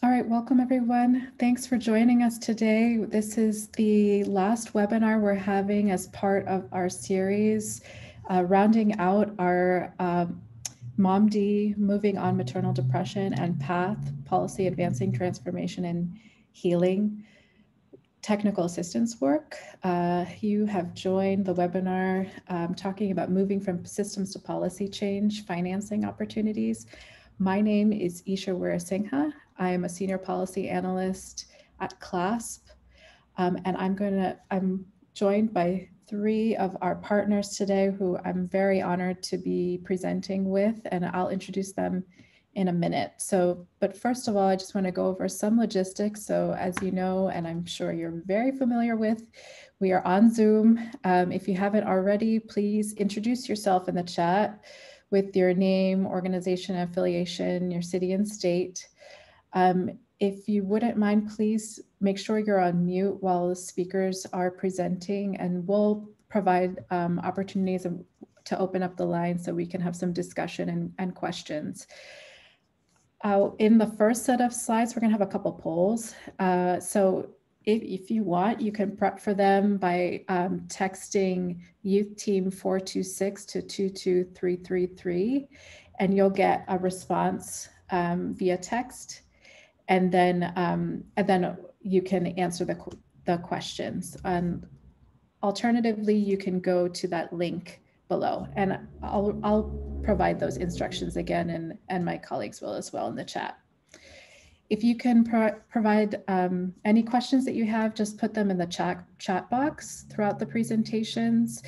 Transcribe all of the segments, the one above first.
All right, welcome everyone. Thanks for joining us today. This is the last webinar we're having as part of our series, rounding out our Mamdi, Moving on Maternal Depression and Path, Policy Advancing Transformation and Healing technical assistance work. You have joined the webinar talking about moving from systems to policy change, financing opportunities. My name is Isha Weerasinghe. I am a senior policy analyst at CLASP, and I'm joined by three of our partners today who I'm very honored to be presenting with, and I'll introduce them in a minute. But first of all, I just want to go over some logistics. So as you know, and I'm sure you're very familiar with, we are on Zoom. If you haven't already, please introduce yourself in the chat with your name, organization, affiliation, your city and state. If you wouldn't mind, please make sure you're on mute while the speakers are presenting, and we'll provide opportunities to open up the line so we can have some discussion and questions. In the first set of slides, we're going to have a couple polls. So if you want, you can prep for them by texting Youth Team 426 to 22333, and you'll get a response via text. And then you can answer the questions. Alternatively, you can go to that link below, and I'll provide those instructions again, and my colleagues will as well in the chat. If you can provide any questions that you have, just put them in the chat box throughout the presentations.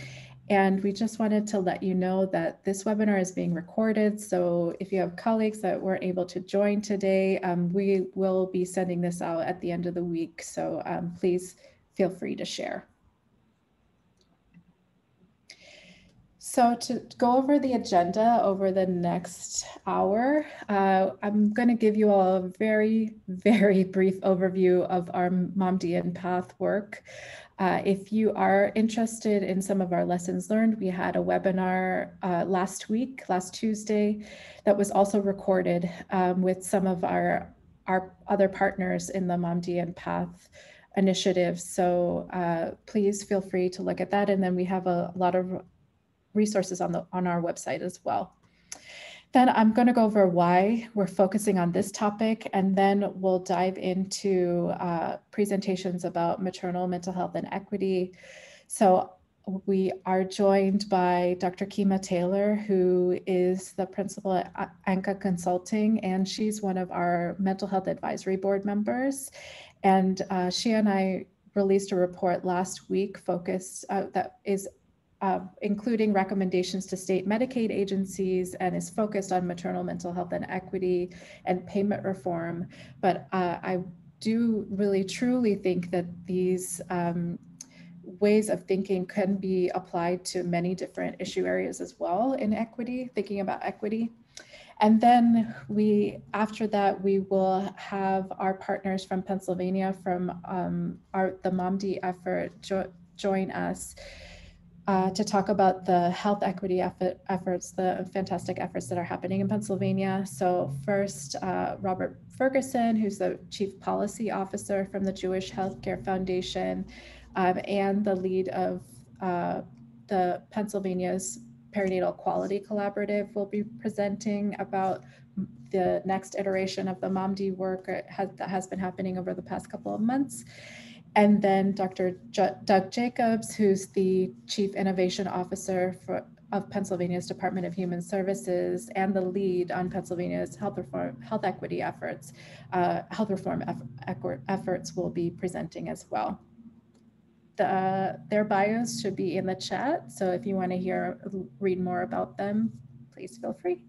And we just wanted to let you know that this webinar is being recorded. So if you have colleagues that weren't able to join today, we will be sending this out at the end of the week. So please feel free to share. So to go over the agenda over the next hour, I'm going to give you all a very, very brief overview of our Mamdian path work. If you are interested in some of our lessons learned, we had a webinar last Tuesday, that was also recorded with some of our other partners in the Mamdian Path Initiative. So please feel free to look at that. And then we have a lot of resources on our website as well. Then I'm going to go over why we're focusing on this topic, and then we'll dive into presentations about maternal mental health and equity. So we are joined by Dr. Kimá Taylor, who is the principal at Anka Consulting, and she's one of our mental health advisory board members. And she and I released a report last week focused that is including recommendations to state Medicaid agencies, and is focused on maternal mental health and equity and payment reform. But I do really truly think that these ways of thinking can be applied to many different issue areas as well in equity, thinking about equity. And then after that, we will have our partners from Pennsylvania from the Mamdi effort join us to talk about the health equity efforts, the fantastic efforts that are happening in Pennsylvania. So first, Robert Ferguson, who's the Chief Policy Officer from the Jewish Healthcare Foundation, and the lead of the Pennsylvania's Perinatal Quality Collaborative, will be presenting about the next iteration of the Mamdi work that has been happening over the past couple of months. And then Dr. Doug Jacobs, who's the Chief Innovation Officer of Pennsylvania's Department of Human Services and the lead on Pennsylvania's health equity efforts, health reform efforts, will be presenting as well. Their bios should be in the chat, so if you want to read more about them, please feel free.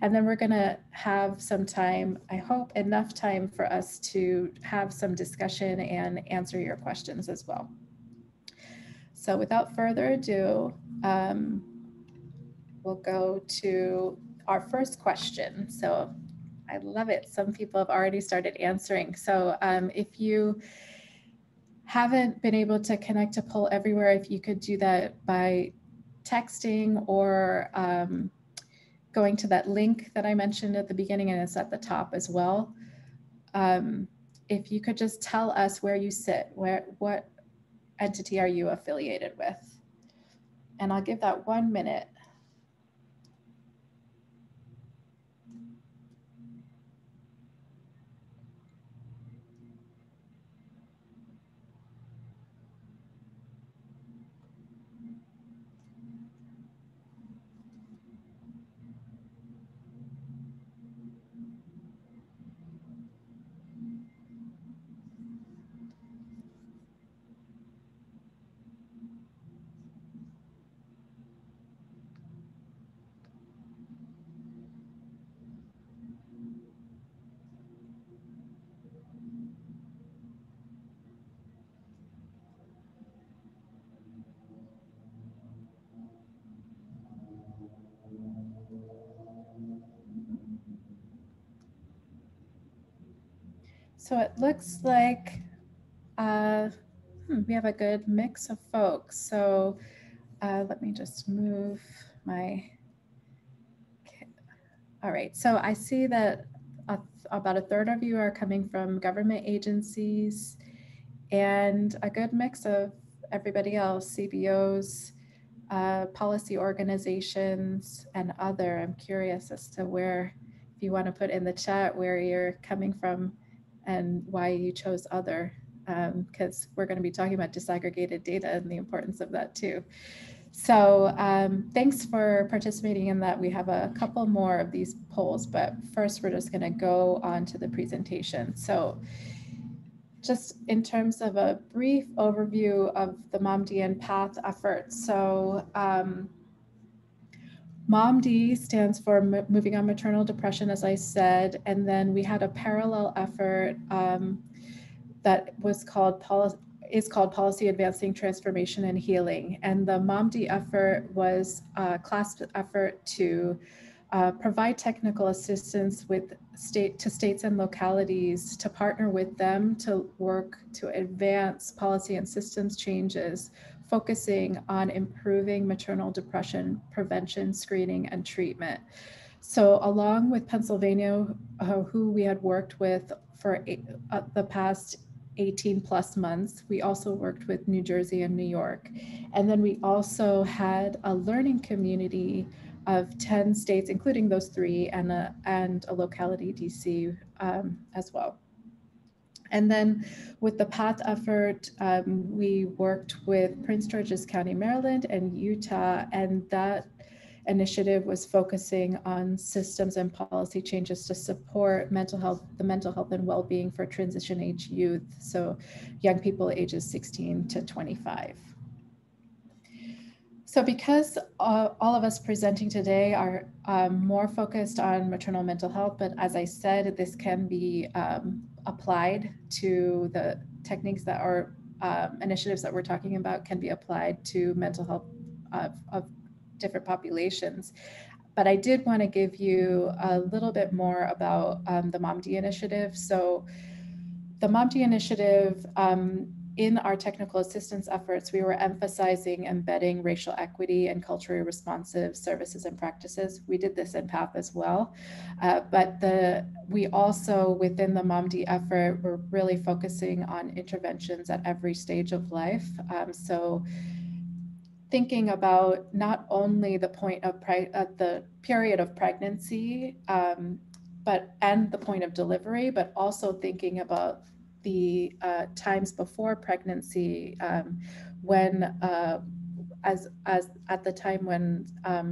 And then we're going to have some time, I hope enough time, for us to have some discussion and answer your questions as well. So without further ado, we'll go to our first question. So I love it. Some people have already started answering. So if you haven't been able to connect to Poll Everywhere, if you could do that by texting or going to that link that I mentioned at the beginning, and it's at the top as well. if you could just tell us where you sit, what entity are you affiliated with? And I'll give that 1 minute. So it looks like we have a good mix of folks. So let me just move my, all right. So I see that about a third of you are coming from government agencies and a good mix of everybody else, CBOs, policy organizations, and other. I'm curious as to where, if you want to put in the chat where you're coming from and why you chose other, because we're going to be talking about disaggregated data and the importance of that too. So thanks for participating in that. We have a couple more of these polls, but first we're just going to go on to the presentation. So just in terms of a brief overview of the Mamdian path effort. So Mamdi stands for Moving on Maternal Depression, as I said, and then we had a parallel effort that was called Policy Advancing Transformation and Healing. And the Mamdi effort was a CLASP effort to provide technical assistance with states and localities to partner with them to work to advance policy and systems changes, focusing on improving maternal depression prevention, screening, and treatment. So along with Pennsylvania, who we had worked with for the past 18 plus months, we also worked with New Jersey and New York. And then we also had a learning community of 10 states, including those three, and a locality, DC, as well. And then with the PATH effort, we worked with Prince George's County, Maryland, and Utah, and that initiative was focusing on systems and policy changes to support the mental health and well-being for transition age youth, so young people ages 16 to 25. So because all of us presenting today are more focused on maternal mental health, but as I said, this can be applied to the techniques that are initiatives that we're talking about can be applied to mental health of different populations. But I did want to give you a little bit more about the Mamdi Initiative. So the Mamdi Initiative, in our technical assistance efforts, we were emphasizing embedding racial equity and culturally responsive services and practices. We did this in PATH as well, but we also, within the Mamdi effort, we're really focusing on interventions at every stage of life. So thinking about not only the point of the period of pregnancy, and the point of delivery, but also thinking about the times before pregnancy, when as at the time when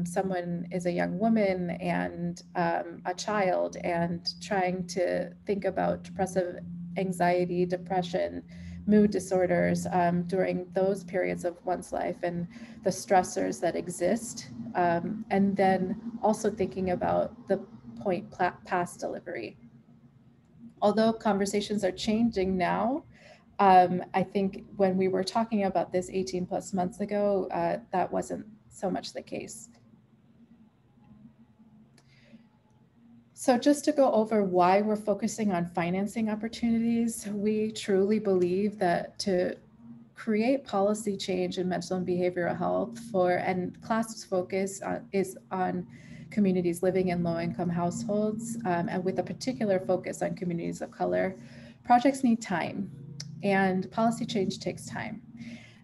someone is a young woman and a child, and trying to think about depressive anxiety, depression, mood disorders during those periods of one's life and the stressors that exist, and then also thinking about the point past delivery. Although conversations are changing now, I think when we were talking about this 18 plus months ago, that wasn't so much the case. So just to go over why we're focusing on financing opportunities, we truly believe that to create policy change in mental and behavioral health and CLASP's focus is on communities living in low-income households, and with a particular focus on communities of color, projects need time, and policy change takes time.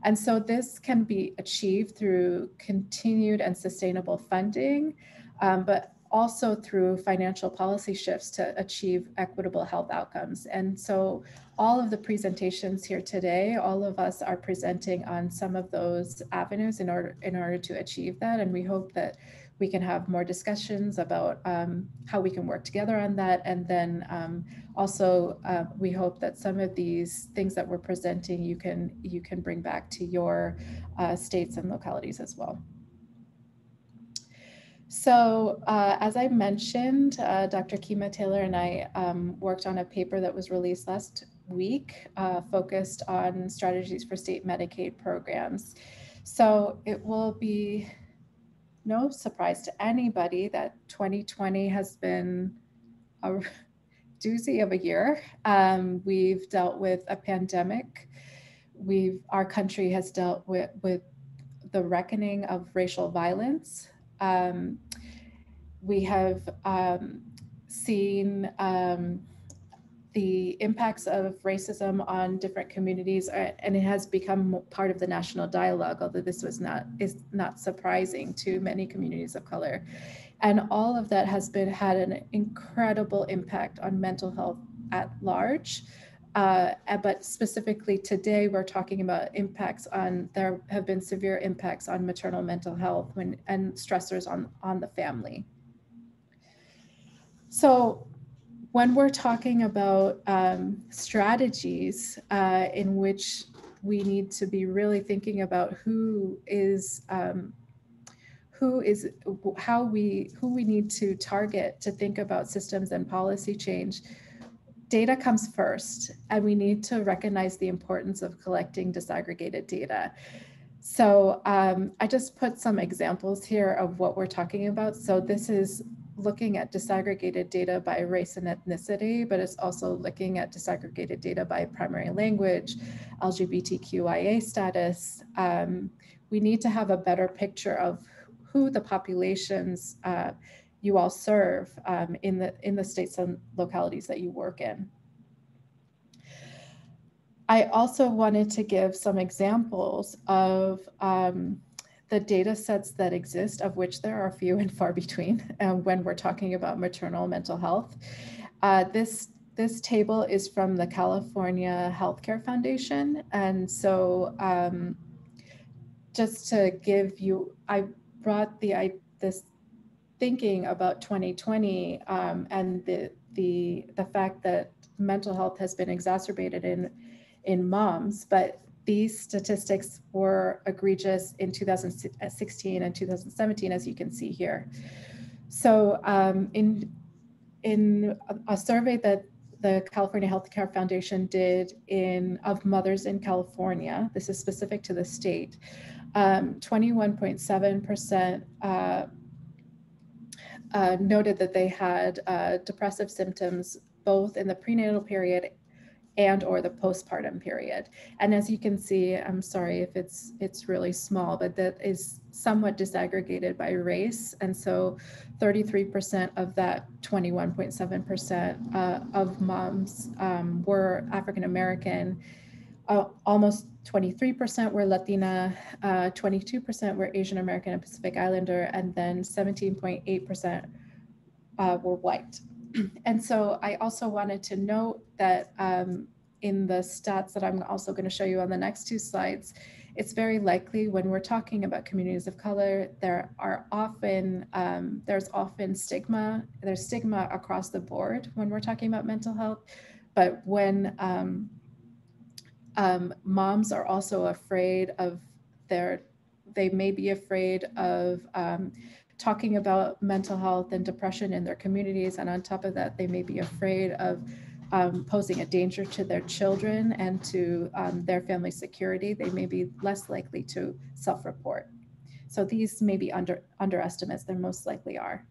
And so this can be achieved through continued and sustainable funding, but also through financial policy shifts to achieve equitable health outcomes. And so all of the presentations here today, all of us are presenting on some of those avenues in order to achieve that. And we hope that we can have more discussions about how we can work together on that. And then also, we hope that some of these things that we're presenting, you can bring back to your states and localities as well. So as I mentioned, Dr. Kima Taylor and I worked on a paper that was released last week, focused on strategies for state Medicaid programs. So it will be no surprise to anybody that 2020 has been a doozy of a year. We've dealt with a pandemic. Our country has dealt with the reckoning of racial violence. We have seen the impacts of racism on different communities, and it has become part of the national dialogue, although this is not surprising to many communities of color. And all of that has had an incredible impact on mental health at large. But specifically today, we're talking about there have been severe impacts on maternal mental health and stressors on the family. So when we're talking about strategies in which we need to be really thinking about who we need to target to think about systems and policy change, data comes first, and we need to recognize the importance of collecting disaggregated data. So I just put some examples here of what we're talking about. So this is looking at disaggregated data by race and ethnicity, but it's also looking at disaggregated data by primary language, LGBTQIA status. We need to have a better picture of who the populations you all serve in the states and localities that you work in. I also wanted to give some examples of the data sets that exist, of which there are few and far between when we're talking about maternal mental health. This table is from the California Healthcare Foundation. And so just to give you, I brought this thinking about 2020 and the fact that mental health has been exacerbated in moms, but these statistics were egregious in 2016 and 2017, as you can see here. So in a survey that the California Healthcare Foundation did of mothers in California, this is specific to the state, 21.7% noted that they had depressive symptoms both in the prenatal period and or the postpartum period. And as you can see, I'm sorry if it's really small, but that is somewhat disaggregated by race. And so 33% of that 21.7% of moms were African-American, almost 23% were Latina, 22% were Asian American and Pacific Islander, and then 17.8% were white. And so I also wanted to note that in the stats that I'm also going to show you on the next two slides, it's very likely when we're talking about communities of color, there's often stigma. There's stigma across the board when we're talking about mental health, but when moms are also afraid of they may be afraid of talking about mental health and depression in their communities. And on top of that, they may be afraid of posing a danger to their children and to their family security. They may be less likely to self-report. So these may be underestimates, they most likely are.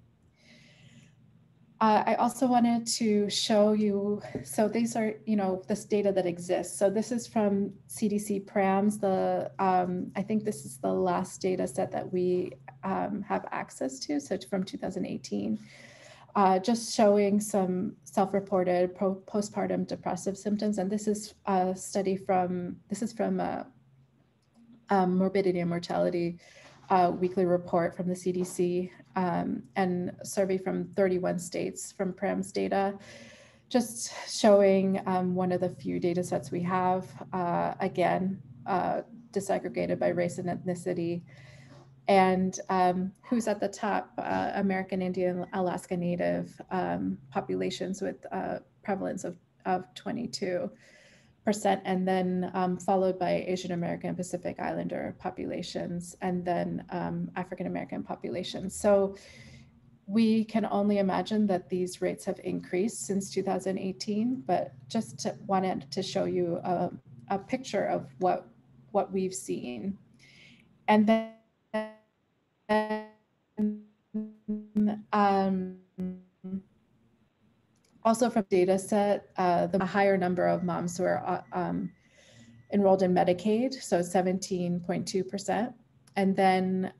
I also wanted to show you, so these are, this data that exists. So this is from CDC PRAMS. I think this is the last data set that we have access to, so it's from 2018. Just showing some self-reported postpartum depressive symptoms. And this is a study from morbidity and mortality weekly report from the CDC and survey from 31 states from PRAMS data, just showing one of the few data sets we have, again, disaggregated by race and ethnicity. And who's at the top? American Indian, Alaska Native populations with prevalence of 22%, and then followed by Asian American, Pacific Islander populations, and then African American populations. So we can only imagine that these rates have increased since 2018, but just wanted to show you a picture of what we've seen. And then also from data set, the higher number of moms who are enrolled in Medicaid, so 17.2%. And then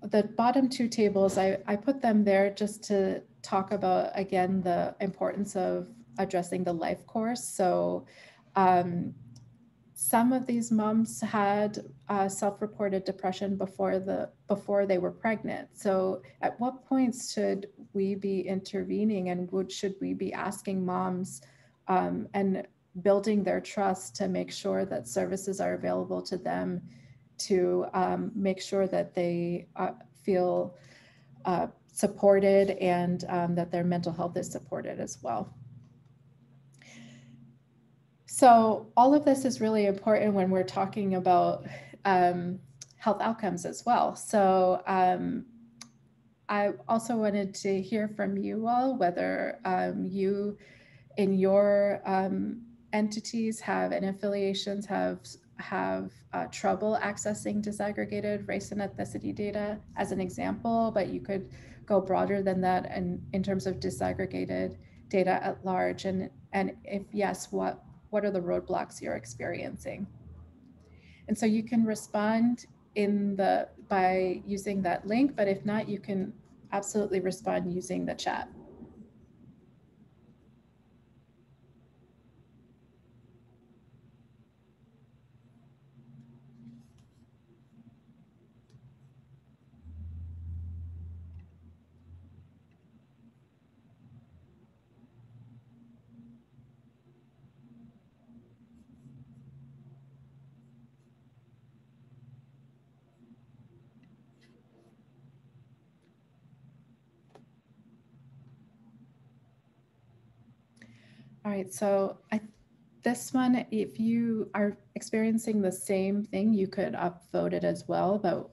the bottom two tables, I put them there just to talk about, again, the importance of addressing the life course. So some of these moms had self-reported depression before they were pregnant. So at what points should we be intervening, and should we be asking moms and building their trust to make sure that services are available to them, to make sure that they feel supported, and that their mental health is supported as well. So all of this is really important when we're talking about health outcomes as well. So I also wanted to hear from you all, whether you in your entities and affiliations have trouble accessing disaggregated race and ethnicity data as an example, but you could go broader than that and in terms of disaggregated data at large, and if yes, what are the roadblocks you're experiencing? And so you can respond by using that link, but if not, you can absolutely respond using the chat. All right, so this one, if you are experiencing the same thing, you could upvote it as well. But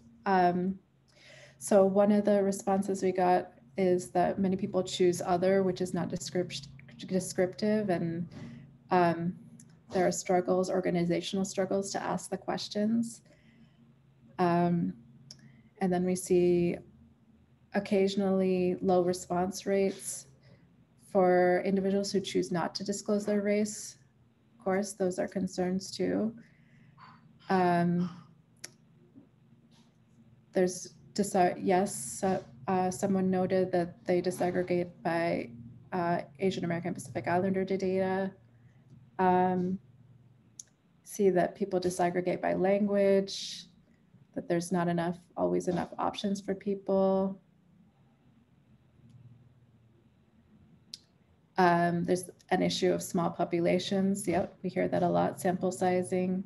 so one of the responses we got is that many people choose other, which is not descriptive, and there are struggles, organizational struggles, to ask the questions. And then we see occasionally low response rates for individuals who choose not to disclose their race. Of course, those are concerns too. There's someone noted that they disaggregate by Asian American Pacific Islander data. See that people disaggregate by language, that there's not always enough options for people. There's an issue of small populations. Yep, we hear that a lot, sample sizing.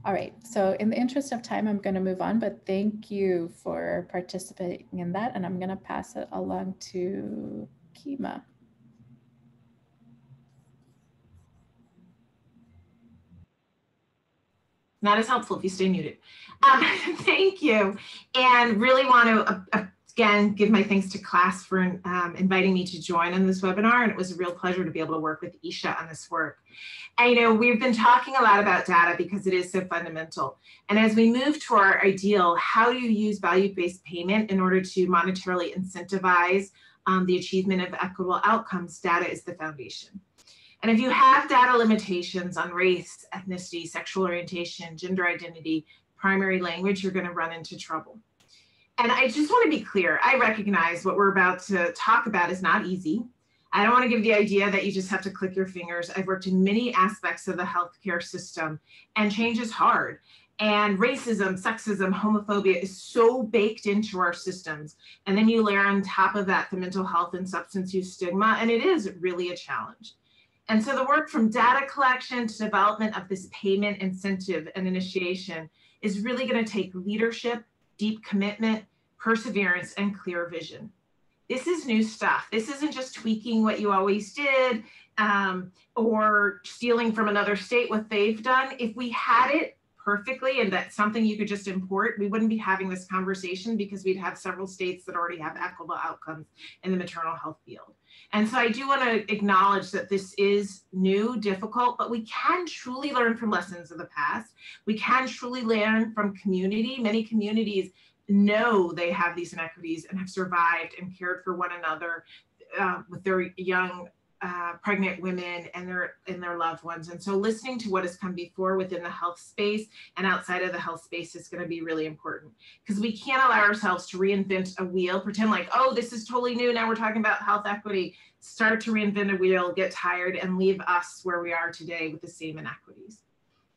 All right, so in the interest of time, I'm going to move on, but thank you for participating in that, and I'm going to pass it along to Kima. Not as helpful if you stay muted. Thank you, and really want to again, give my thanks to CLASP for inviting me to join on this webinar, and it was a real pleasure to be able to work with Isha on this work. And we've been talking a lot about data because it is so fundamental. And as we move to our ideal, how do you use value-based payment in order to monetarily incentivize the achievement of equitable outcomes? Data is the foundation. And if you have data limitations on race, ethnicity, sexual orientation, gender identity, primary language, you're going to run into trouble. And I just want to be clear, I recognize what we're about to talk about is not easy. I don't want to give the idea that you just have to click your fingers. I've worked in many aspects of the healthcare system, and change is hard. And racism, sexism, homophobia is so baked into our systems. And then you layer on top of that the mental health and substance use stigma, and it is really a challenge. And so the work from data collection to development of this payment incentive and initiation is really going to take leadership, deep commitment, perseverance, and clear vision. This is new stuff. This isn't just tweaking what you always did or stealing from another state what they've done. If we had it perfectly and that's something you could just import, we wouldn't be having this conversation because we'd have several states that already have equitable outcomes in the maternal health field. And so I do want to acknowledge that this is new, difficult, but we can truly learn from lessons of the past. We can truly learn from community. Many communities know they have these inequities and have survived and cared for one another with their young pregnant women and their loved ones. And so listening to what has come before within the health space and outside of the health space is going to be really important, because we can't allow ourselves to reinvent a wheel, pretend like, oh, this is totally new, now we're talking about health equity. Start to reinvent a wheel, get tired, and leave us where we are today with the same inequities.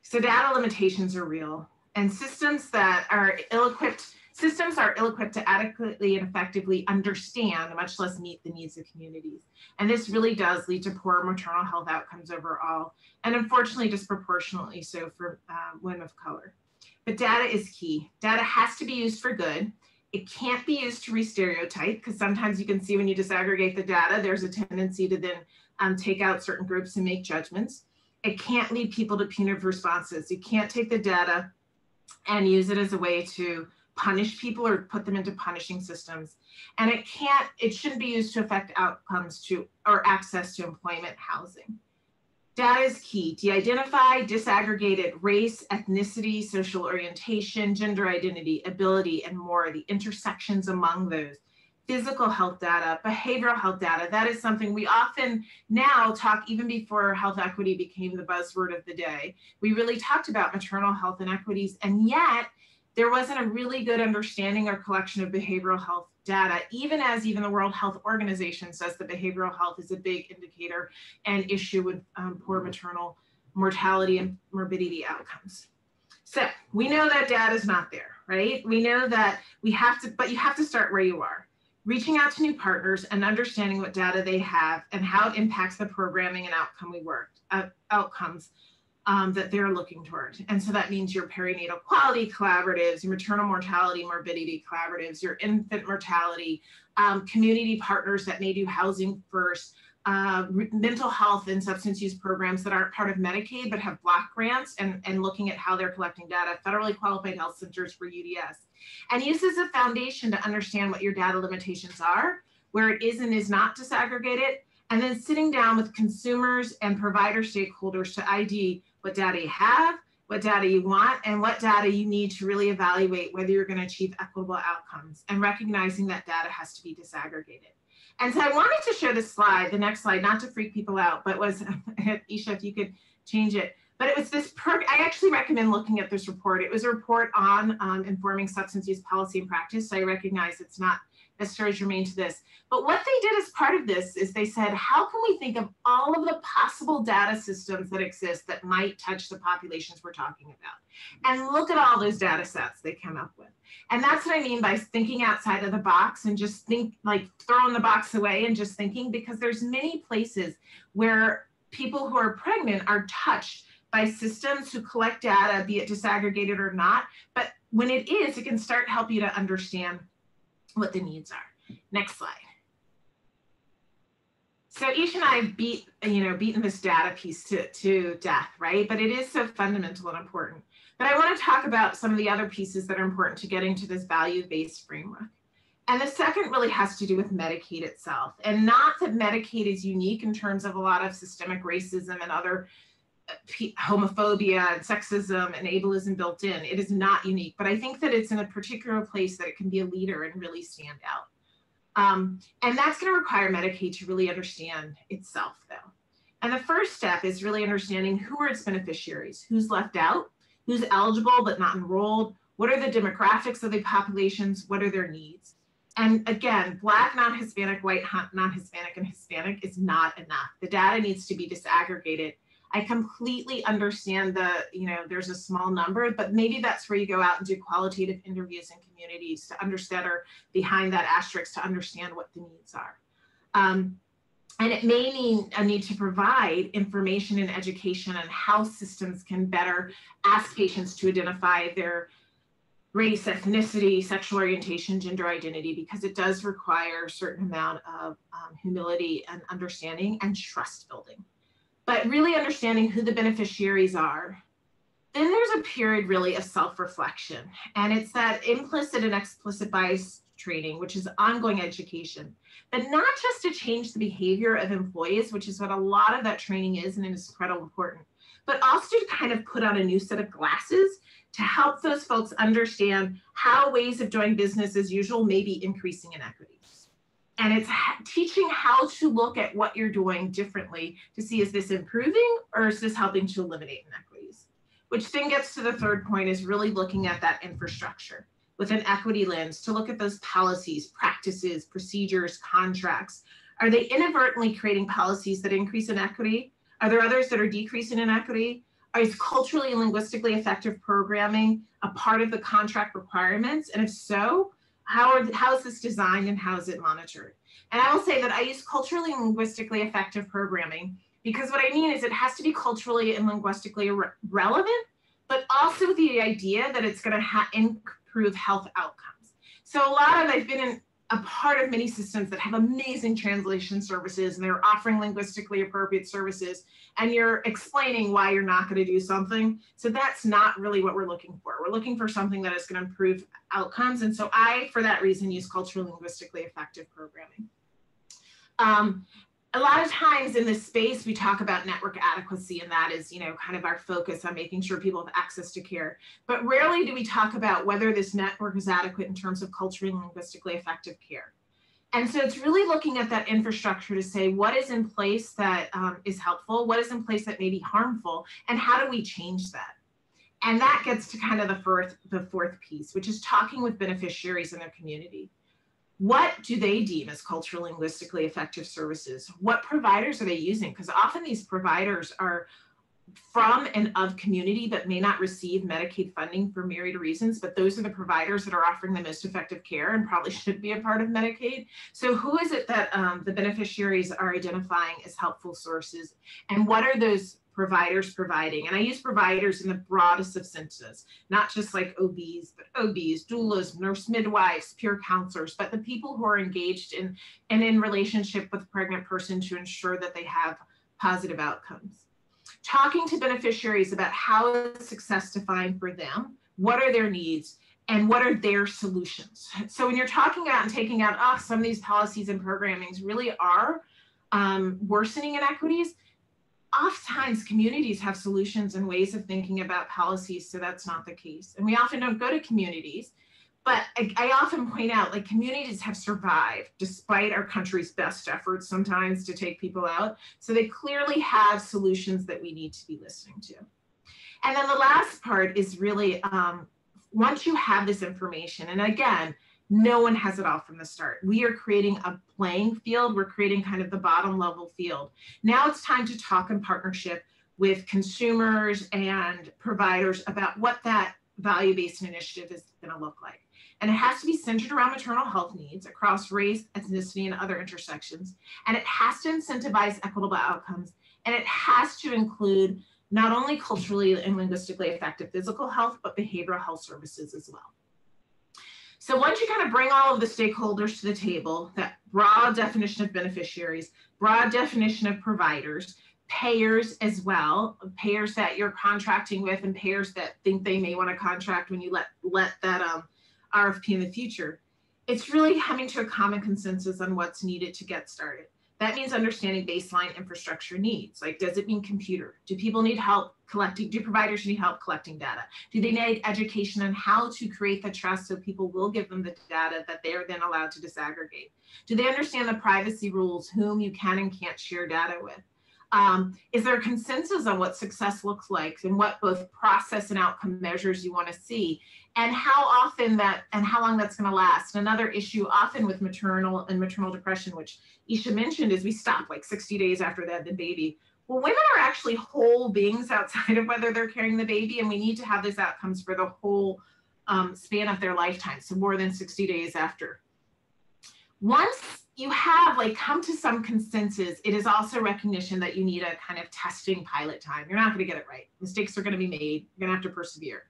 So data limitations are real, and systems are ill-equipped to adequately and effectively understand, much less meet the needs of communities. And this really does lead to poor maternal health outcomes overall, and unfortunately disproportionately so for women of color. But data is key. Data has to be used for good. It can't be used to re-stereotype, because sometimes you can see when you disaggregate the data, there's a tendency to then take out certain groups and make judgments. It can't lead people to punitive responses. You can't take the data and use it as a way to punish people or put them into punishing systems. And it shouldn't be used to affect outcomes or access to employment, housing. Data is key. De-identify, disaggregated race, ethnicity, social orientation, gender identity, ability, and more, the intersections among those. Physical health data, behavioral health data, that is something we often now talk, even before health equity became the buzzword of the day. We really talked about maternal health inequities, and yet there wasn't a really good understanding or collection of behavioral health data, even the World Health Organization says that behavioral health is a big indicator and issue with poor maternal mortality and morbidity outcomes. So we know that data is not there, right? We know that but you have to start where you are. Reaching out to new partners and understanding what data they have and how it impacts the programming and outcomes that they're looking toward. And so that means your perinatal quality collaboratives, your maternal mortality, morbidity collaboratives, your infant mortality, community partners that may do housing first, mental health and substance use programs that aren't part of Medicaid but have block grants, and looking at how they're collecting data, federally qualified health centers for UDS. And use as a foundation to understand what your data limitations are, where it is and is not disaggregated, and then sitting down with consumers and provider stakeholders to ID what data you have, what data you want, and what data you need to really evaluate whether you're going to achieve equitable outcomes, and recognizing that data has to be disaggregated. And so I wanted to show this slide, the next slide, not to freak people out, but was, Isha, if you could change it. But it was this, I actually recommend looking at this report. It was a report on informing substance use policy and practice. So I recognize it's not necessarily germane to this. But what they did as part of this is they said, how can we think of all of the possible data systems that exist that might touch the populations we're talking about? And look at all those data sets they come up with. And that's what I mean by thinking outside of the box and just throwing the box away and just thinking, because there's many places where people who are pregnant are touched by systems who collect data, be it disaggregated or not. But when it is, it can start help you to understand what the needs are. Next slide. So Isha and I have beaten this data piece to death, right? But it is so fundamental and important. But I want to talk about some of the other pieces that are important to getting to this value-based framework. And the second really has to do with Medicaid itself. And not that Medicaid is unique in terms of a lot of systemic racism and other homophobia and sexism and ableism built in. It is not unique, but I think that it's in a particular place that it can be a leader and really stand out. And that's going to require Medicaid to really understand itself, though. And the first step is really understanding who are its beneficiaries, who's left out, who's eligible but not enrolled, what are the demographics of the populations, what are their needs. And again, Black, non-Hispanic, white, non-Hispanic, and Hispanic is not enough. The data needs to be disaggregated. I completely understand there's a small number, but maybe that's where you go out and do qualitative interviews in communities to understand, or behind that asterisk, to understand what the needs are. And it may mean a need to provide information and education on how systems can better ask patients to identify their race, ethnicity, sexual orientation, gender identity, because it does require a certain amount of humility and understanding and trust building. But really understanding who the beneficiaries are. Then there's a period really of self-reflection, and it's that implicit and explicit bias training, which is ongoing education, but not just to change the behavior of employees, which is what a lot of that training is, and it is incredibly important, but also to kind of put on a new set of glasses to help those folks understand how ways of doing business as usual may be increasing inequities. And it's teaching how to look at what you're doing differently to see, is this improving or is this helping to eliminate inequities? Which then gets to the third point, is really looking at that infrastructure with an equity lens to look at those policies, practices, procedures, contracts. Are they inadvertently creating policies that increase inequity? Are there others that are decreasing inequity? Is culturally and linguistically effective programming a part of the contract requirements? And if so, how is this designed and how is it monitored? And I will say that I use culturally and linguistically effective programming because what I mean is it has to be culturally and linguistically relevant, but also the idea that it's going to improve health outcomes. So I've been a part of many systems that have amazing translation services, and they're offering linguistically appropriate services, and you're explaining why you're not going to do something. So that's not really what we're looking for. We're looking for something that is going to improve outcomes. And so I, for that reason, use culturally linguistically effective programming. A lot of times in this space, we talk about network adequacy, and that is, kind of our focus on making sure people have access to care. But rarely do we talk about whether this network is adequate in terms of culturally and linguistically effective care. And so it's really looking at that infrastructure to say, what is in place that is helpful, what is in place that may be harmful, and how do we change that? And that gets to kind of the fourth piece, which is talking with beneficiaries in their community. What do they deem as culturally linguistically effective services? What providers are they using? Because often these providers are from and of community but may not receive Medicaid funding for myriad reasons, but those are the providers that are offering the most effective care and probably should be a part of Medicaid. So who is it that the beneficiaries are identifying as helpful sources, and what are those providers providing? And I use providers in the broadest of senses, not just like OBs, but OBs, doulas, nurse midwives, peer counselors, but the people who are engaged in and in relationship with the pregnant person to ensure that they have positive outcomes. Talking to beneficiaries about how is success defined for them, what are their needs, and what are their solutions. So when you're talking about and taking out, some of these policies and programmings really are worsening inequities, oftentimes communities have solutions and ways of thinking about policies, so that's not the case. And we often don't go to communities, but I often point out, like, communities have survived despite our country's best efforts sometimes to take people out. So they clearly have solutions that we need to be listening to. And then the last part is really, once you have this information, and again, no one has it all from the start. We are creating a playing field. We're creating kind of the bottom level field. Now it's time to talk in partnership with consumers and providers about what that value-based initiative is going to look like. And it has to be centered around maternal health needs across race, ethnicity, and other intersections. And it has to incentivize equitable outcomes. And it has to include not only culturally and linguistically effective physical health, but behavioral health services as well. So once you kind of bring all of the stakeholders to the table, that broad definition of beneficiaries, broad definition of providers, payers as well, payers that you're contracting with and payers that think they may want to contract when you let that RFP in the future, it's really coming to a common consensus on what's needed to get started. That means understanding baseline infrastructure needs. Like, does it mean computer? Do people need help collecting? Do providers need help collecting data? Do they need education on how to create the trust so people will give them the data that they are then allowed to disaggregate? Do they understand the privacy rules, whom you can and can't share data with? Is there a consensus on what success looks like and what both process and outcome measures you want to see, and how often that and how long that's going to last? Another issue often with maternal and maternal depression, which Isha mentioned, is we stop like 60 days after they had the baby. Well, women are actually whole beings outside of whether they're carrying the baby, and we need to have these outcomes for the whole span of their lifetime, so more than 60 days after. Once you have come to some consensus, it is also recognition that you need a kind of testing pilot time. You're not going to get it right. Mistakes are going to be made. You're going to have to persevere.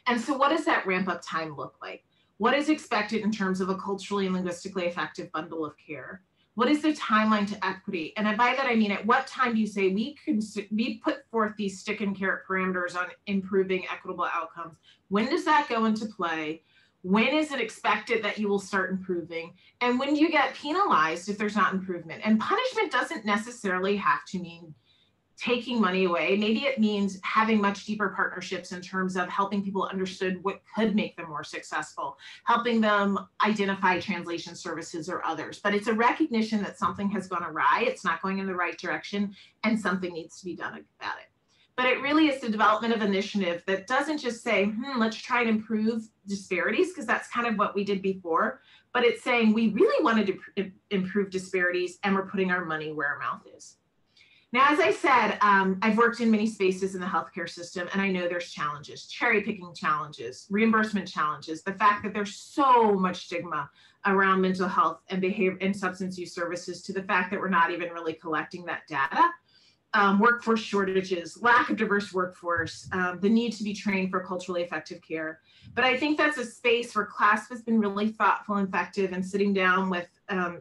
And so what does that ramp up time look like? What is expected in terms of a culturally and linguistically effective bundle of care? What is the timeline to equity? And by that, I mean, at what time do you say we put forth these stick and carrot parameters on improving equitable outcomes? When does that go into play? When is it expected that you will start improving? And when do you get penalized if there's not improvement? And punishment doesn't necessarily have to mean taking money away. Maybe it means having much deeper partnerships in terms of helping people understand what could make them more successful, helping them identify translation services or others. But it's a recognition that something has gone awry, it's not going in the right direction, and something needs to be done about it. But it really is the development of initiative that doesn't just say, let's try and improve disparities, because that's kind of what we did before. But it's saying we really wanted to improve disparities, and we're putting our money where our mouth is. Now, as I said, I've worked in many spaces in the healthcare system, and I know there's challenges, cherry picking challenges, reimbursement challenges, the fact that there's so much stigma around mental health and behavior and substance use services, to the fact that we're not even really collecting that data. Workforce shortages, lack of diverse workforce, the need to be trained for culturally effective care. But I think that's a space where CLASP has been really thoughtful and effective in sitting down with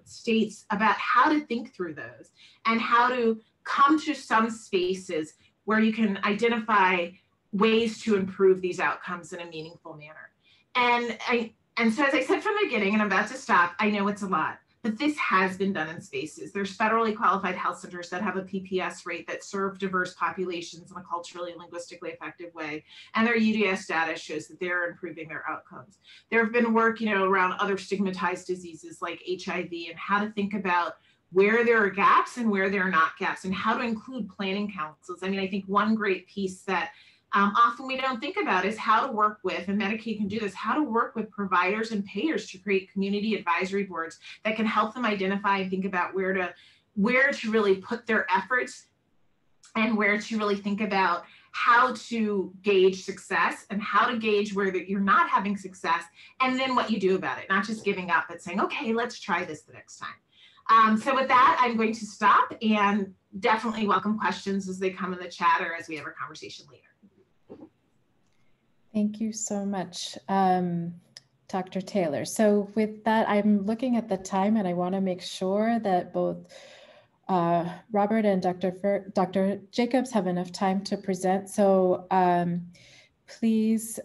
states about how to think through those and how to come to some spaces where you can identify ways to improve these outcomes in a meaningful manner. And so, as I said from the beginning, and I'm about to stop, I know it's a lot, but this has been done in spaces. There's federally qualified health centers that have a PPS rate that serve diverse populations in a culturally and linguistically effective way. And their UDS data shows that they're improving their outcomes. There have been work, around other stigmatized diseases like HIV, and how to think about where there are gaps and where there are not gaps, and how to include planning councils. I mean, I think one great piece that often we don't think about is how to work with, and Medicaid can do this, how to work with providers and payers to create community advisory boards that can help them identify and think about where to really put their efforts, and where to really think about how to gauge success and how to gauge where you're not having success, and then what you do about it, not just giving up, but saying, okay, let's try this the next time. So with that, I'm going to stop and definitely welcome questions as they come in the chat or as we have our conversation later. Thank you so much, Dr. Taylor. So with that, I'm looking at the time, and I want to make sure that both Robert and Dr. Jacobs have enough time to present. So please,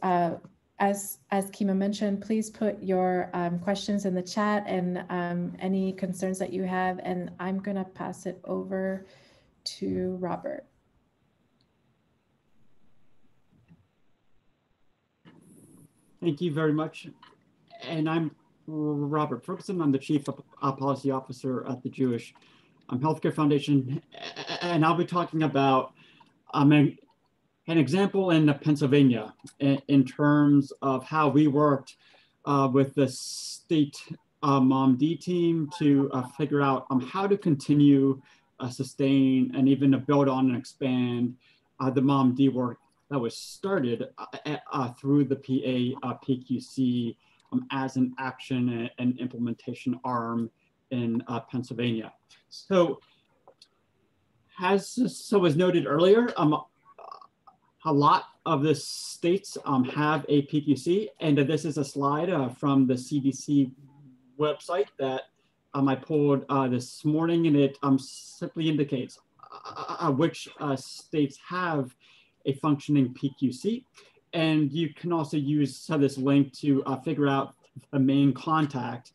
as Kima mentioned, please put your questions in the chat and any concerns that you have, and I'm going to pass it over to Robert. Thank you very much. And I'm Robert Ferguson. I'm the Chief Policy Officer at the Jewish Healthcare Foundation, and I'll be talking about an example in Pennsylvania in terms of how we worked with the state Mamdi team to figure out how to continue, sustain, and even to build on and expand the Mamdi work that was started through the Pa Ppc as an action and implementation arm in Pennsylvania. So, as was noted earlier, a lot of the states have a PQC, and this is a slide from the CDC website that I pulled this morning, and it simply indicates which states have a functioning PQC. And you can also use this link to figure out the main contact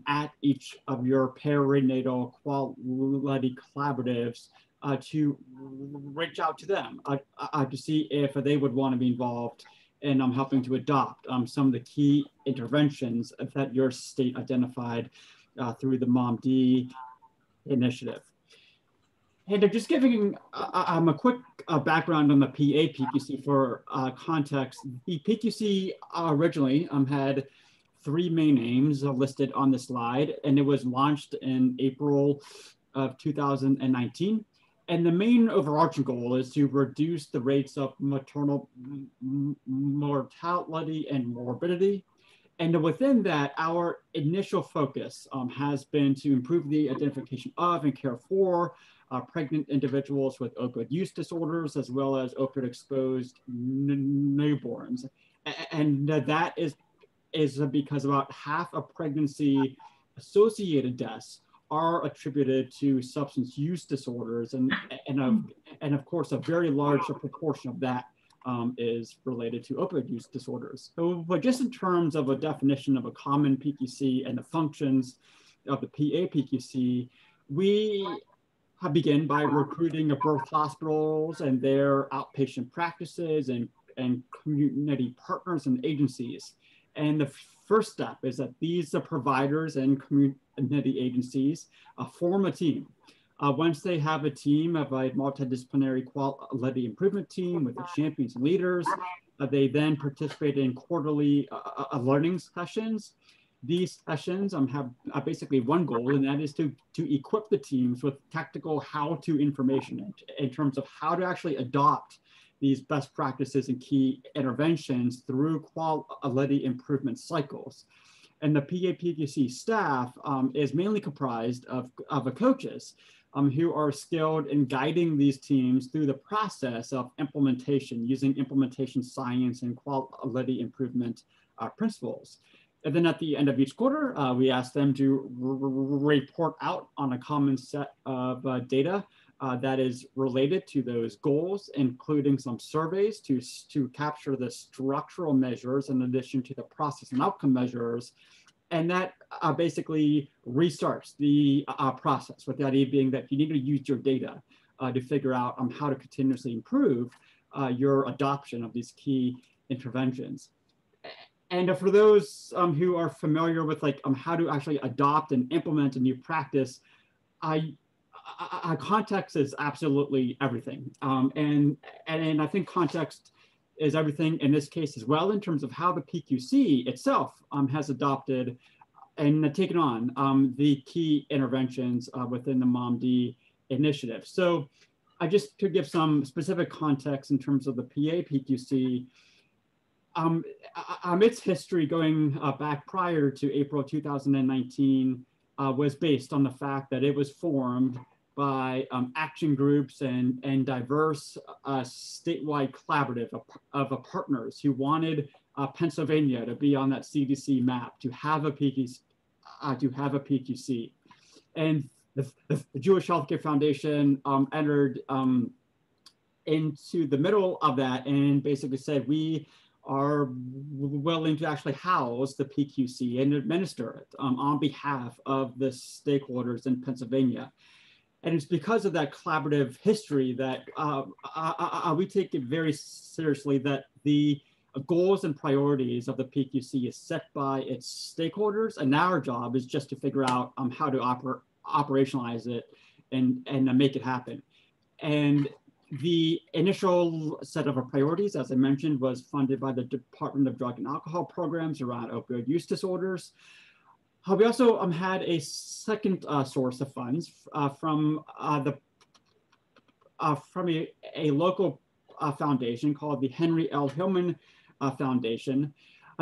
at each of your perinatal quality collaboratives to reach out to them to see if they would want to be involved in helping to adopt some of the key interventions that your state identified through the Mamdi Initiative. And just giving a quick background on the PAPQC for context, the PQC originally had three main aims listed on the slide, and it was launched in April of 2019. And the main overarching goal is to reduce the rates of maternal mortality and morbidity. And within that, our initial focus has been to improve the identification of and care for pregnant individuals with opioid use disorders, as well as opioid exposed newborns. And that is because about half of pregnancy associated deaths are attributed to substance use disorders. And of course, a very large proportion of that is related to opioid use disorders. So, but just in terms of a definition of a common PQC and the functions of the PAPQC, we begin by recruiting birth hospitals and their outpatient practices and community partners and agencies. And the first step is that these providers and community agencies form a team. Once they have a team of a multidisciplinary quality improvement team with the champions and leaders, they then participate in quarterly learning sessions. These sessions have basically one goal, and that is to equip the teams with tactical how-to information in terms of how to actually adopt these best practices and key interventions through quality improvement cycles. And the PAPQC staff is mainly comprised of coaches who are skilled in guiding these teams through the process of implementation using implementation science and quality improvement principles. And then at the end of each quarter, we ask them to report out on a common set of data that is related to those goals, including some surveys to capture the structural measures in addition to the process and outcome measures. And that basically restarts the process, with the idea being that you need to use your data to figure out how to continuously improve your adoption of these key interventions. And for those who are familiar with how to actually adopt and implement a new practice, context is absolutely everything. And I think context is everything in this case as well, in terms of how the PQC itself has adopted and taken on the key interventions within the Mamdi Initiative. So just to give some specific context in terms of the PAPQC, its history going back prior to April 2019 was based on the fact that it was formed by action groups and diverse statewide collaborative of partners who wanted Pennsylvania to be on that CDC map, to have a PQC. And the Jewish Healthcare Foundation entered into the middle of that and basically said, we are willing to actually house the PQC and administer it on behalf of the stakeholders in Pennsylvania. And it's because of that collaborative history that we take it very seriously that the goals and priorities of the PQC is set by its stakeholders, and our job is just to figure out how to operationalize it and make it happen. And the initial set of priorities, as I mentioned, was funded by the Department of Drug and Alcohol Programs around opioid use disorders. We also had a second source of funds from a local foundation called the Henry L. Hillman Foundation.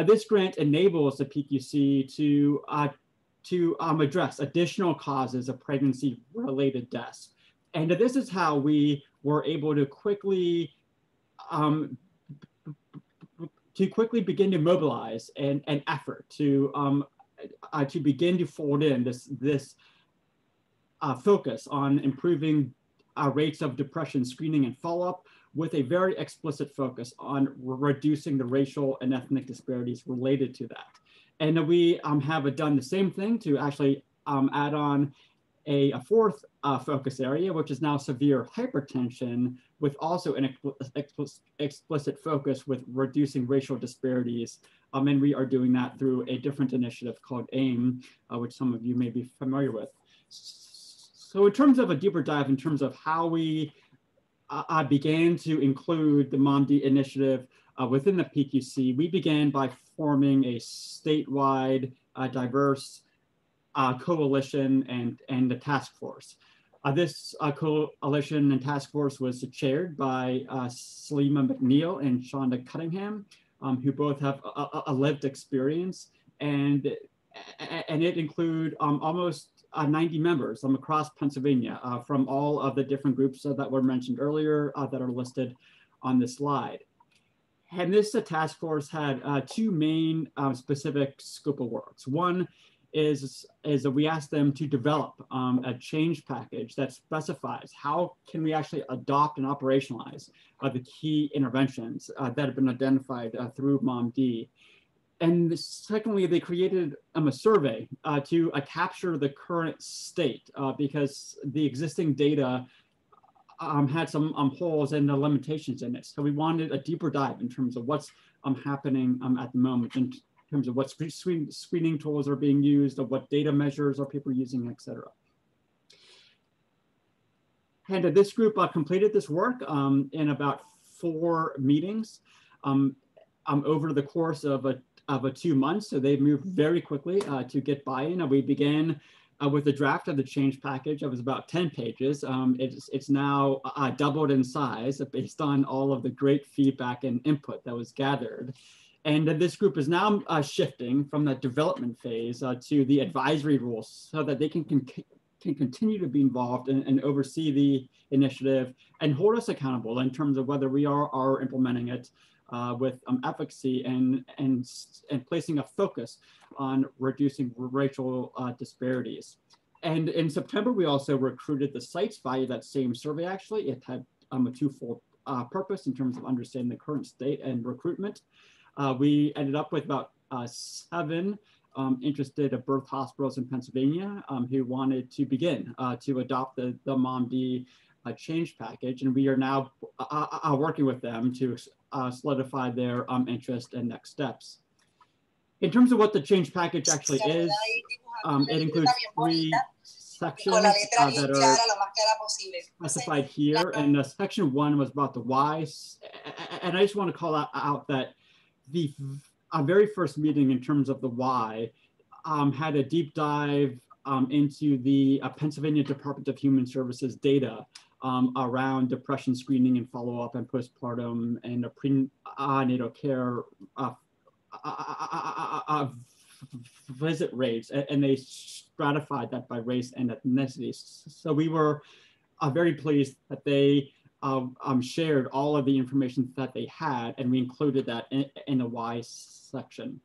This grant enables the PQC to address additional causes of pregnancy-related deaths. And this is how we were able to quickly begin to mobilize an effort to begin to fold in this focus on improving rates of depression screening and follow-up, with a very explicit focus on reducing the racial and ethnic disparities related to that. And we have done the same thing to actually add on a fourth focus area, which is now severe hypertension, with also an explicit focus with reducing racial disparities. And we are doing that through a different initiative called AIM, which some of you may be familiar with. So in terms of a deeper dive, in terms of how we began to include the Mamdi Initiative within the PQC, we began by forming a statewide diverse coalition and a task force. This coalition and task force was chaired by Salima McNeil and Shonda Cunningham, who both have a lived experience, and it include almost 90 members across Pennsylvania from all of the different groups that were mentioned earlier that are listed on this slide. And this task force had two main specific scope of works. One is that we asked them to develop a change package that specifies how can we actually adopt and operationalize the key interventions that have been identified through Mamdi. And secondly, they created a survey to capture the current state because the existing data had some holes and the limitations in it. So we wanted a deeper dive in terms of what's happening at the moment in terms of what screening tools are being used, of what data measures are people using, et cetera. And this group completed this work in about 4 meetings over the course of 2 months. So they moved very quickly to get buy-in. We began with the draft of the change package. It was about 10 pages. It's now doubled in size based on all of the great feedback and input that was gathered. And this group is now shifting from the development phase to the advisory rules so that they can continue to be involved and oversee the initiative and hold us accountable in terms of whether we are implementing it with efficacy and placing a focus on reducing racial disparities. And in September, we also recruited the sites via that same survey. Actually, it had a twofold purpose in terms of understanding the current state and recruitment. We ended up with about 7 interested birth hospitals in Pennsylvania who wanted to begin to adopt the Mamdi change package. And we are now working with them to solidify their interest and next steps. In terms of what the change package actually is, it includes 3 sections that are specified here. And section 1 was about the why. And I just want to call out that the very first meeting in terms of the why had a deep dive into the Pennsylvania Department of Human Services data around depression screening and follow-up and postpartum and prenatal care visit rates, and they stratified that by race and ethnicity. So we were very pleased that they shared all of the information that they had, and we included that in the why section.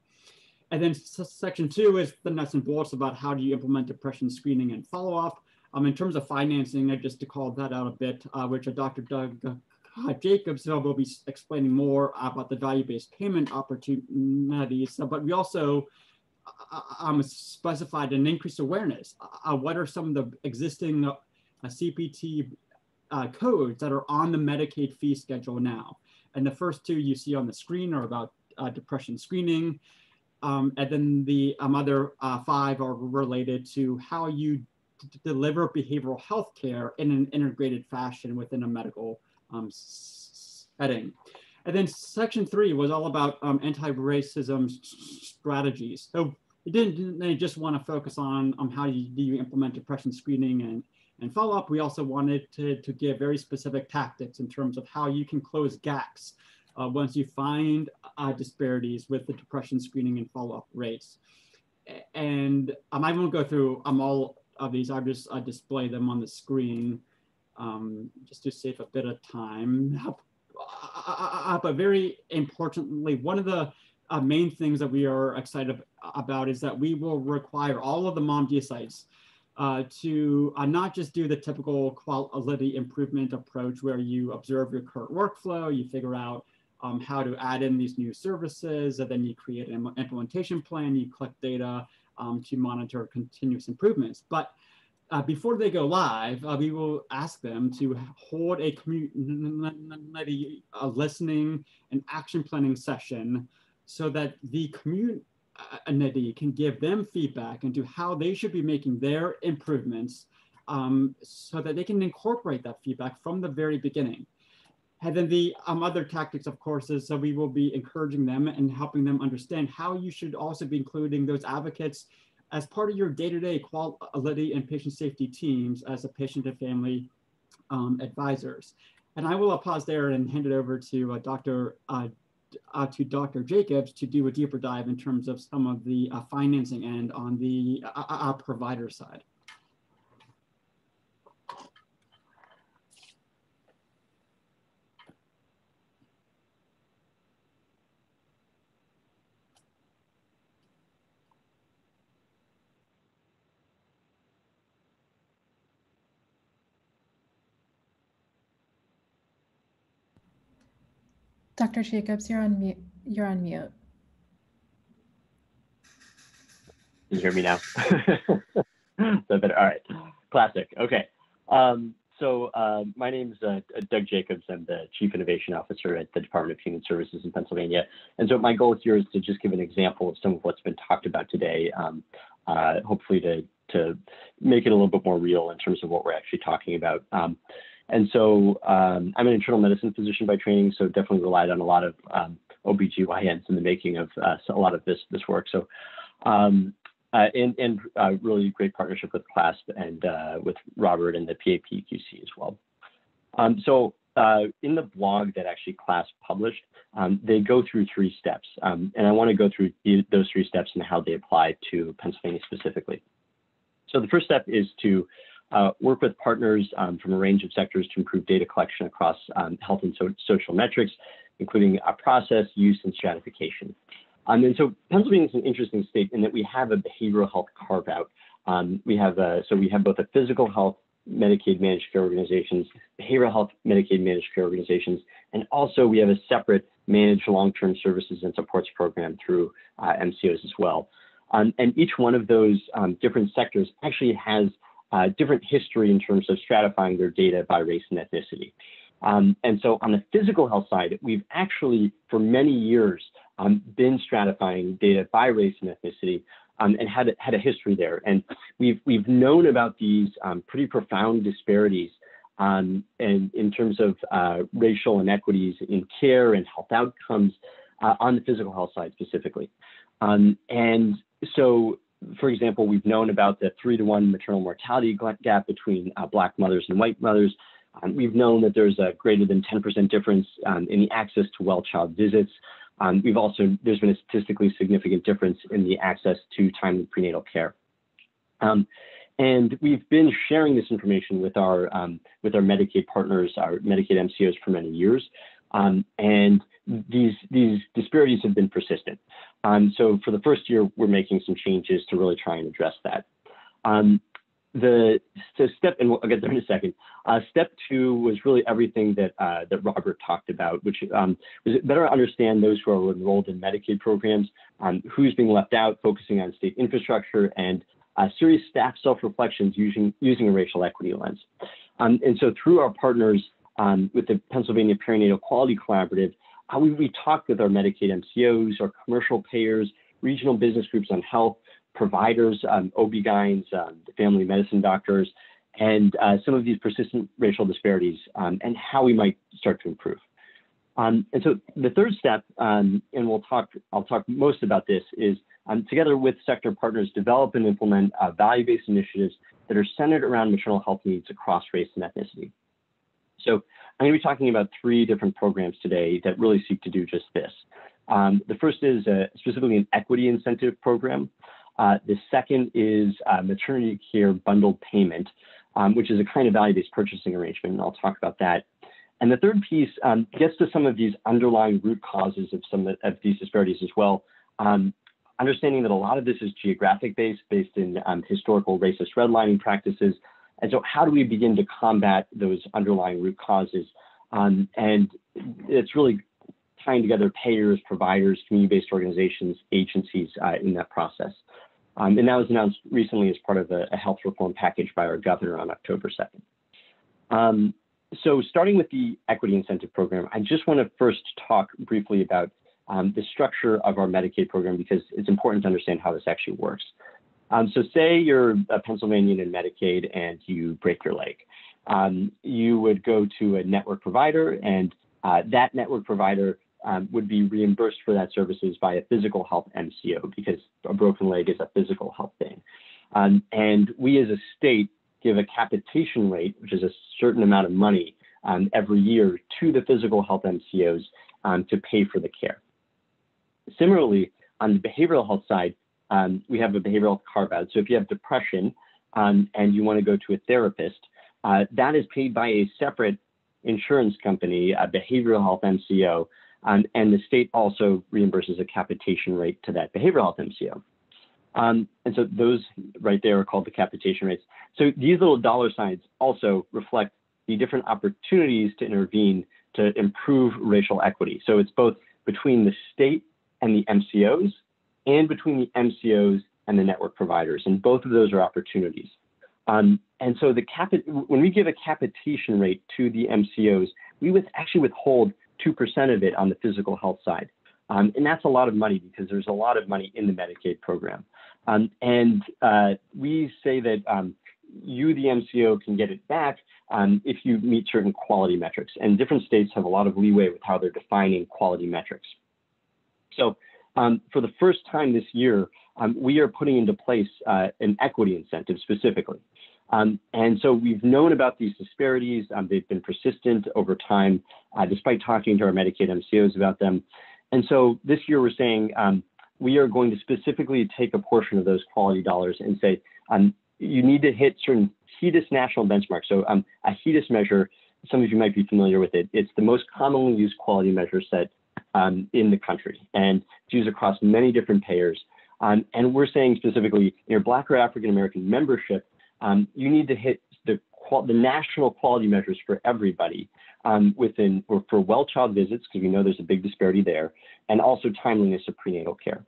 And then section 2 is the nuts and bolts about how do you implement depression screening and follow-up. In terms of financing, just to call that out a bit, which Dr. Doug Jacobs will be explaining more about the value-based payment opportunities, but we also specified an increased awareness. What are some of the existing CPT codes that are on the Medicaid fee schedule now? And the first 2 you see on the screen are about depression screening. And then the other 5 are related to how you deliver behavioral health care in an integrated fashion within a medical setting. And then section 3 was all about anti-racism strategies. So we didn't just want to focus on how do you implement depression screening and follow-up. We also wanted to give very specific tactics in terms of how you can close gaps once you find disparities with the depression screening and follow-up rates. And I won't go through all of these. I'll just display them on the screen just to save a bit of time. But very importantly, one of the main things that we are excited about is that we will require all of the Mamdi sites to not just do the typical quality improvement approach where you observe your current workflow, you figure out how to add in these new services, and then you create an implementation plan, you collect data to monitor continuous improvements. But before they go live, we will ask them to hold a community listening and action planning session so that the community can give them feedback into how they should be making their improvements so that they can incorporate that feedback from the very beginning. And then the other tactics, of course, is so we will be encouraging them and helping them understand how you should also be including those advocates as part of your day-to-day quality and patient safety teams as a patient and family advisors. And I will pause there and hand it over to Dr. Jacobs to do a deeper dive in terms of some of the financing end on the provider side. Dr. Jacobs, you're on mute. You're on mute. Can you hear me now? So better. All right. Classic. Okay. My name is Doug Jacobs. I'm the Chief Innovation Officer at the Department of Human Services in Pennsylvania. And so my goal here is to just give an example of some of what's been talked about today, hopefully to make it a little bit more real in terms of what we're actually talking about. I'm an internal medicine physician by training, so definitely relied on a lot of OBGYNs in the making of a lot of this work. So, really great partnership with CLASP and with Robert and the Pa Ppc as well. In the blog that actually CLASP published, they go through 3 steps, and I want to go through those 3 steps and how they apply to Pennsylvania specifically. So the first step is to work with partners from a range of sectors to improve data collection across health and social metrics, including process, use, and stratification. And so Pennsylvania is an interesting state in that we have a behavioral health carve out. We have both a physical health Medicaid managed care organizations, behavioral health Medicaid managed care organizations, and also we have a separate managed long-term services and supports program through MCOs as well. And each one of those different sectors actually has different history in terms of stratifying their data by race and ethnicity. And so on the physical health side, we've actually, for many years, been stratifying data by race and ethnicity and had a history there. And we've known about these pretty profound disparities and in terms of racial inequities in care and health outcomes on the physical health side specifically. And so, for example, we've known about the 3-to-1 maternal mortality gap between Black mothers and white mothers. We've known that there's a greater than 10% difference in the access to well child visits. There's been a statistically significant difference in the access to timely prenatal care. And we've been sharing this information with our Medicaid partners, our Medicaid MCOs for many years. And these disparities have been persistent. So for the first year, we're making some changes to really try and address that. Step, and I'll get there in a second. Step 2 was really everything that Robert talked about, which was better understand those who are enrolled in Medicaid programs, who's being left out, focusing on state infrastructure, and serious staff self-reflections using a racial equity lens. And so through our partners with the Pennsylvania Perinatal Quality Collaborative, we talked with our Medicaid MCOs, our commercial payers, regional business groups on health, providers, OB-GYNs, family medicine doctors, and some of these persistent racial disparities and how we might start to improve. And so the third step, and I'll talk most about this, is together with sector partners, develop and implement value-based initiatives that are centered around maternal health needs across race and ethnicity. So I'm going to be talking about 3 different programs today that really seek to do just this. The first is specifically an equity incentive program. The second is maternity care bundled payment, which is a kind of value-based purchasing arrangement, and I'll talk about that. And the third piece gets to some of these underlying root causes of some of these disparities as well. Understanding that a lot of this is geographic based in historical racist redlining practices. And so how do we begin to combat those underlying root causes? And it's really tying together payers, providers, community-based organizations, agencies in that process. And that was announced recently as part of a health reform package by our governor on October 2nd. So starting with the equity incentive program, I just want to first talk briefly about the structure of our Medicaid program, because it's important to understand how this actually works. So say you're a Pennsylvanian in Medicaid and you break your leg. You would go to a network provider, and that network provider would be reimbursed for that services by a physical health MCO, because a broken leg is a physical health thing. And we as a state give a capitation rate, which is a certain amount of money every year to the physical health MCOs to pay for the care. Similarly, on the behavioral health side, we have a behavioral health carve-out. So if you have depression and you want to go to a therapist, that is paid by a separate insurance company, a behavioral health MCO, and the state also reimburses a capitation rate to that behavioral health MCO. And so those right there are called the capitation rates. So these little dollar signs also reflect the different opportunities to intervene to improve racial equity. So it's both between the state and the MCOs, and between the MCOs and the network providers, and both of those are opportunities. And so when we give a capitation rate to the MCOs, we would actually withhold 2% of it on the physical health side. And that's a lot of money, because there's a lot of money in the Medicaid program. We say that you, the MCO, can get it back if you meet certain quality metrics. And different states have a lot of leeway with how they're defining quality metrics. So for the first time this year, we are putting into place an equity incentive specifically. And so we've known about these disparities. They've been persistent over time, despite talking to our Medicaid MCOs about them. And so this year we're saying we are going to specifically take a portion of those quality dollars and say, you need to hit certain HEDIS national benchmarks. So a HEDIS measure, some of you might be familiar with it. It's the most commonly used quality measure set in the country, and it's used across many different payers. And we're saying specifically, in your Black or African American membership, you need to hit the national quality measures for everybody for well child visits, because we know there's a big disparity there, and also timeliness of prenatal care.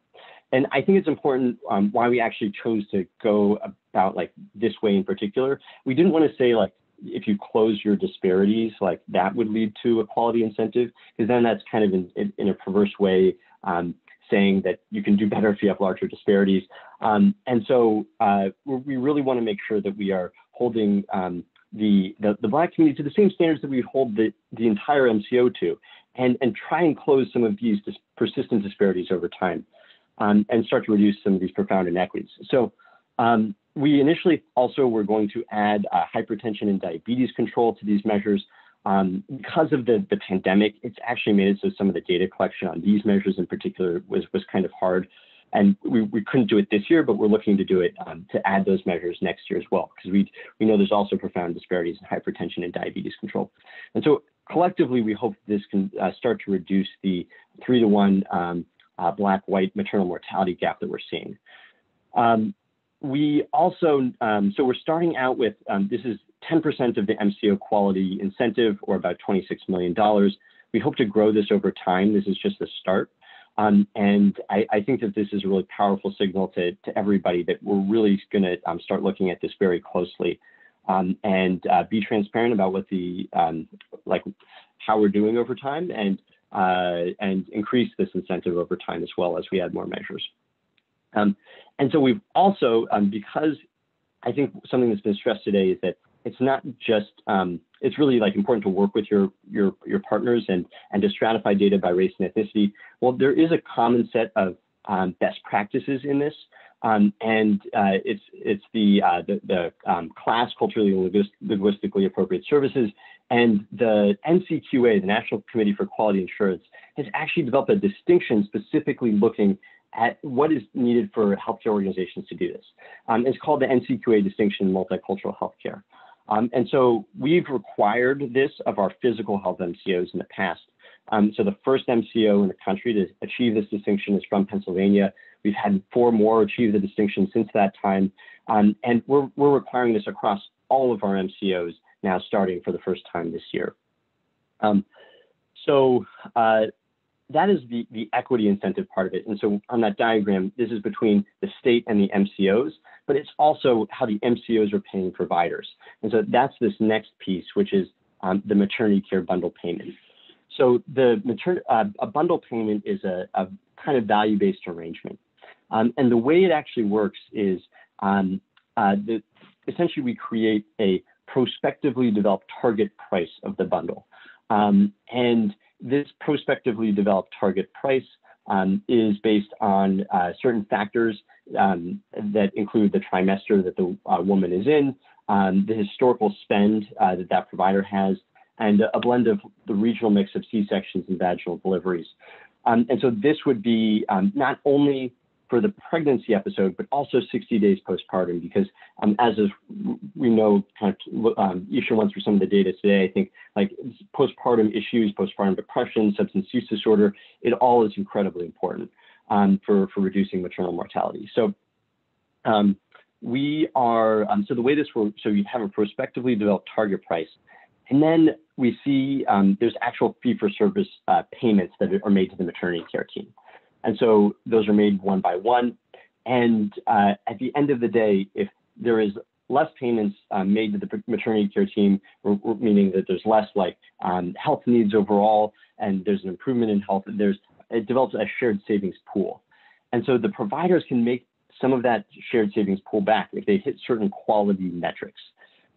And I think it's important why we actually chose to go about like this way in particular. We didn't want to say like, if you close your disparities, like that would lead to a quality incentive, because then that's kind of in a perverse way saying that you can do better if you have larger disparities. And so we really want to make sure that we are holding the Black community to the same standards that we hold the entire MCO to, and try and close some of these persistent disparities over time, and start to reduce some of these profound inequities. So we initially also were going to add hypertension and diabetes control to these measures. Because of the pandemic, it's actually made it so some of the data collection on these measures in particular was kind of hard. And we couldn't do it this year, but we're looking to do it to add those measures next year as well, because we know there's also profound disparities in hypertension and diabetes control. And so collectively, we hope this can start to reduce the 3-to-1 Black-white maternal mortality gap that we're seeing. We also, so we're starting out with, this is 10% of the MCO quality incentive, or about $26 million. We hope to grow this over time. This is just the start. And I think that this is a really powerful signal to everybody that we're really going to start looking at this very closely, and be transparent about what how we're doing over time, and increase this incentive over time as well as we add more measures. And so we've also, because I think something that's been stressed today is that it's not just, it's really like important to work with your partners and to stratify data by race and ethnicity. Well, there is a common set of best practices in this, and it's the CLASP, culturally and linguistically appropriate services, and the NCQA, the National Committee for Quality Assurance, has actually developed a distinction specifically looking at what is needed for healthcare organizations to do this. It's called the NCQA distinction in multicultural healthcare. And so we've required this of our physical health MCOs in the past. So the first MCO in the country to achieve this distinction is from Pennsylvania. We've had 4 more achieve the distinction since that time. And we're requiring this across all of our MCOs now, starting for the first time this year. that is the equity incentive part of it. And so on that diagram, this is between the state and the MCOs, but it's also how the MCOs are paying providers. And so that's this next piece, which is the maternity care bundle payment. So a bundle payment is a kind of value-based arrangement. And the way it actually works is essentially we create a prospectively developed target price of the bundle. And this prospectively developed target price is based on certain factors that include the trimester that the woman is in, the historical spend that provider has, and a blend of the regional mix of C-sections and vaginal deliveries. And so this would be not only for the pregnancy episode, but also 60 days postpartum, because as we know, kind of, Isha went through some of the data today. I think like postpartum issues, postpartum depression, substance use disorder, it all is incredibly important for reducing maternal mortality. So we are, so the way this works, so you have a prospectively developed target price, and then we see there's actual fee-for-service payments that are made to the maternity care team. And so those are made one by one. And at the end of the day, if there is less payments made to the maternity care team, meaning that there's less like health needs overall, and there's an improvement in health, it develops a shared savings pool. And so the providers can make some of that shared savings pool back if they hit certain quality metrics.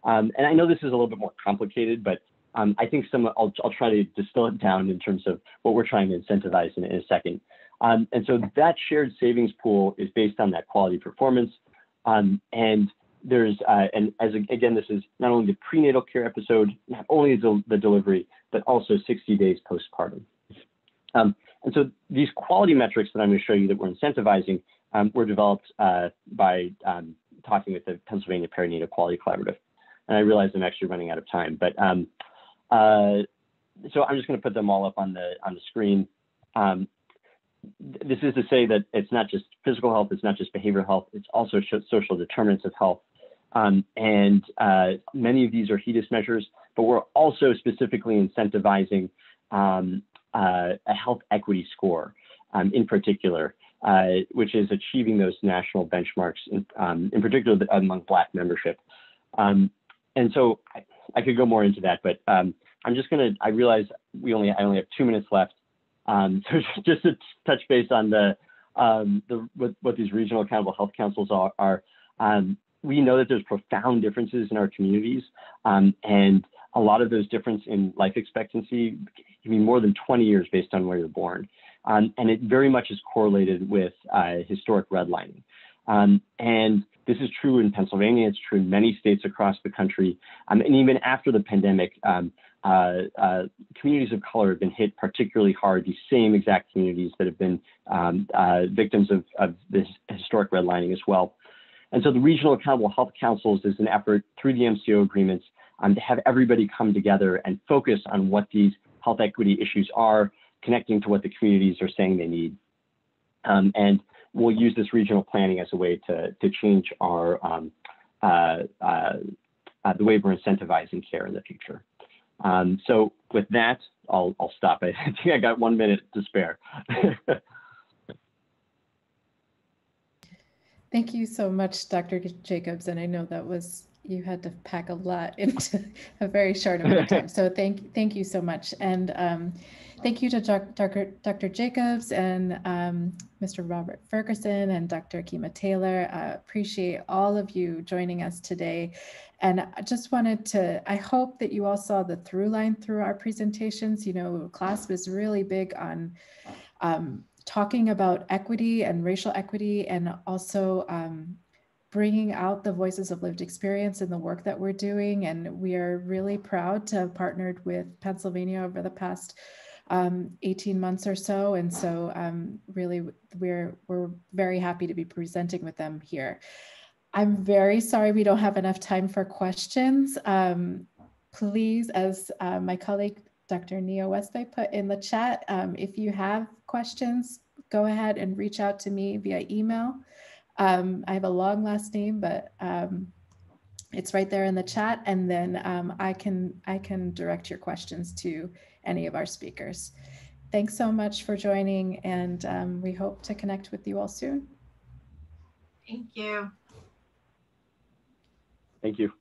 And I know this is a little bit more complicated, but I think I'll try to distill it down in terms of what we're trying to incentivize in a second. And so that shared savings pool is based on that quality performance. And there's, again, this is not only the prenatal care episode, not only the delivery, but also 60 days postpartum. And so these quality metrics that I'm going to show you that we're incentivizing were developed by talking with the Pennsylvania Perinatal Quality Collaborative. And I realize I'm actually running out of time, but so I'm just going to put them all up on the screen. This is to say that it's not just physical health, it's not just behavioral health, it's also social determinants of health. And many of these are HEDIS measures, but we're also specifically incentivizing a health equity score in particular, which is achieving those national benchmarks, in particular among Black membership. And so I could go more into that, but I'm just gonna, I realize I only have 2 minutes left. So just to touch base on what these regional accountable health councils are, we know that there's profound differences in our communities, and a lot of those differences in life expectancy can be more than 20 years based on where you're born. And it very much is correlated with historic redlining. And this is true in Pennsylvania, it's true in many states across the country. And even after the pandemic, communities of color have been hit particularly hard, these same exact communities that have been victims of this historic redlining as well. And so the Regional Accountable Health Councils is an effort through the MCO agreements to have everybody come together and focus on what these health equity issues are, connecting to what the communities are saying they need. And we'll use this regional planning as a way to change our the way we're incentivizing care in the future. So with that, I'll stop. I think I got 1 minute to spare. Thank you so much, Dr. Jacobs. And I know you had to pack a lot into a very short amount of time. So thank you so much. And thank you to Dr. Jacobs and Mr. Robert Ferguson and Dr. Kima Taylor. Appreciate all of you joining us today. And I just wanted to, I hope that you all saw the through line through our presentations. You know, CLASP is really big on talking about equity and racial equity, and also bringing out the voices of lived experience in the work that we're doing. And we are really proud to have partnered with Pennsylvania over the past 18 months or so. And so really, we're very happy to be presenting with them here. I'm very sorry we don't have enough time for questions. Please, as my colleague, Dr. Nia Westby put in the chat, if you have questions, go ahead and reach out to me via email. I have a long last name, but it's right there in the chat. And then I can direct your questions to any of our speakers. Thanks so much for joining, and we hope to connect with you all soon. Thank you. Thank you.